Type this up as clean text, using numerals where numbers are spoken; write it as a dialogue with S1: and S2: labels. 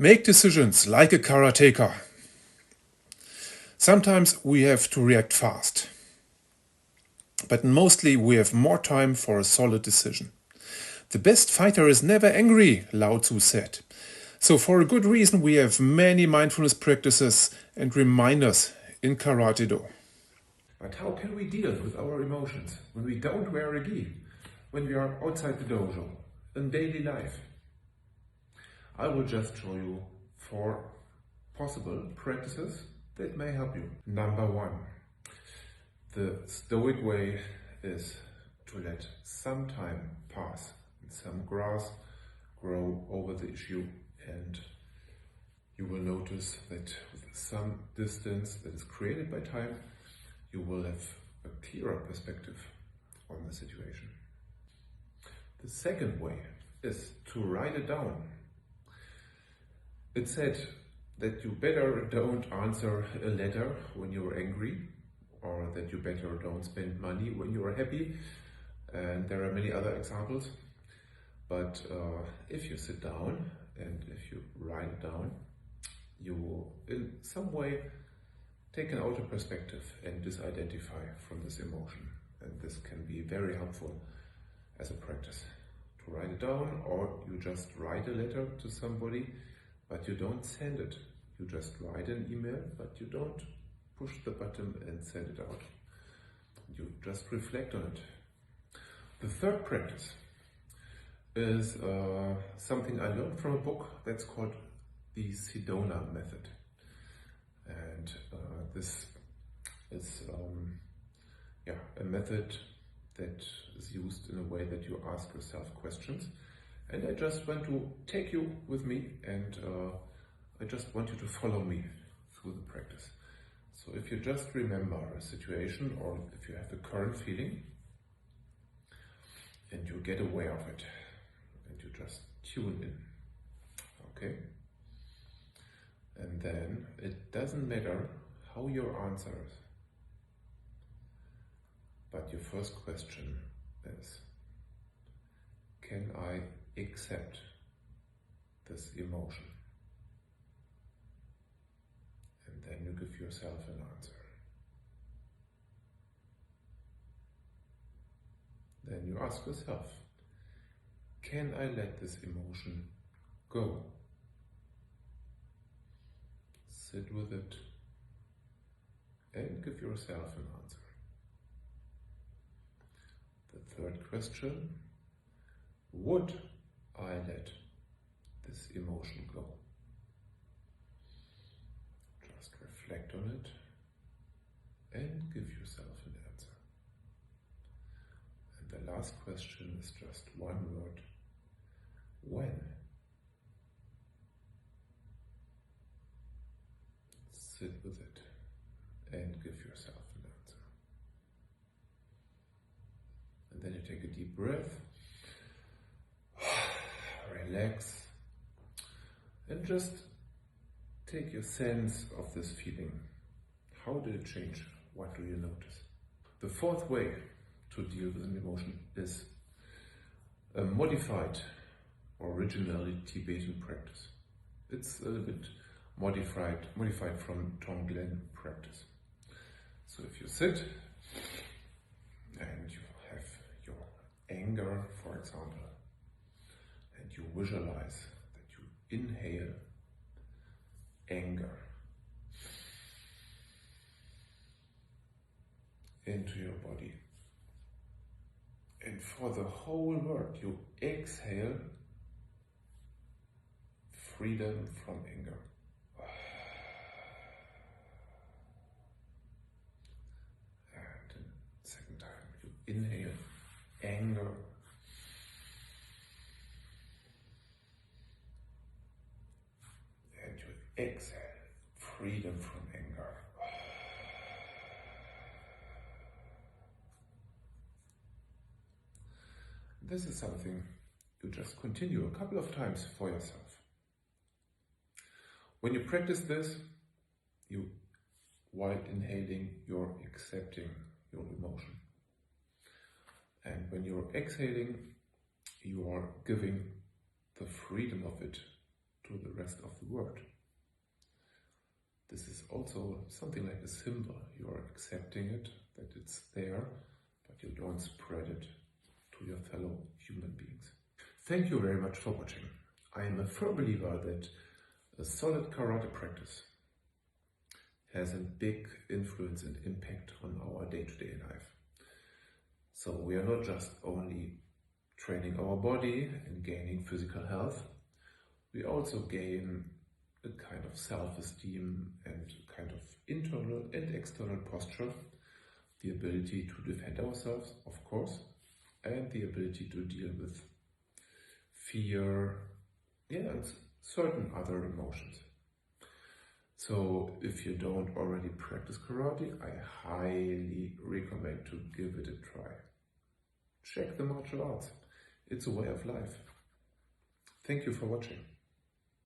S1: Make decisions like a karateka. Sometimes we have to react fast, but mostly we have more time for a solid decision. The best fighter is never angry, Lao Tzu said. So for a good reason we have many mindfulness practices and reminders in Karate-Do. But how can we deal with our emotions when we don't wear a gi, when we are outside the dojo, in daily life? I will just show you 4 possible practices that may help you. Number 1, the stoic way is to let some time pass and some grass grow over the issue, and you will notice that with some distance that is created by time, you will have a clearer perspective on the situation. The second way is to write it down. It's said that you better don't answer a letter when you're angry, or that you better don't spend money when you're happy, and there are many other examples. But if you sit down and if you write it down, you will in some way take an outer perspective and disidentify from this emotion. And this can be very helpful as a practice. To write it down, or you just write a letter to somebody, but you don't send it. You just write an email, but you don't push the button and send it out. You just reflect on it. The third practice is something I learned from a book that's called the Sedona method. And this is a method that is used in a way that you ask yourself questions. And I just want to take you with me, and I just want you to follow me through the practice. So if you just remember a situation, or if you have a current feeling, and you get aware of it, and you just tune in, okay? And then it doesn't matter how your answer is, but your first question is, can I accept this emotion? And then you give yourself an answer. Then you ask yourself, can I let this emotion go? Sit with it and give yourself an answer. The third question, would I let this emotion go? Just reflect on it and give yourself an answer. And the last question is just one word, when? Sit with it and give yourself an answer. And then you take a deep breath, relax, and just take your sense of this feeling. How did it change? What do you notice? The fourth way to deal with an emotion is a modified, originally Tibetan practice. It's a little bit modified from Tonglen practice. So if you sit and you have your anger, for example, and you visualize that you inhale anger into your body, and for the whole world you exhale freedom from anger. And the second time you inhale anger, and you exhale freedom from anger. This is something you just continue a couple of times for yourself. When you practice this, while inhaling, you're accepting your emotion. And when you're exhaling, you are giving the freedom of it to the rest of the world. This is also something like a symbol. You are accepting it, that it's there, but you don't spread it to your fellow human beings. Thank you very much for watching. I am a firm believer that a solid karate practice has a big influence and impact on our day-to-day life. So we are not just only training our body and gaining physical health, we also gain a kind of self-esteem and kind of internal and external posture, the ability to defend ourselves, of course, and the ability to deal with fear, and certain other emotions. So if you don't already practice karate, I highly recommend to give it a try. Check the martial arts. It's a way of life. Thank you for watching.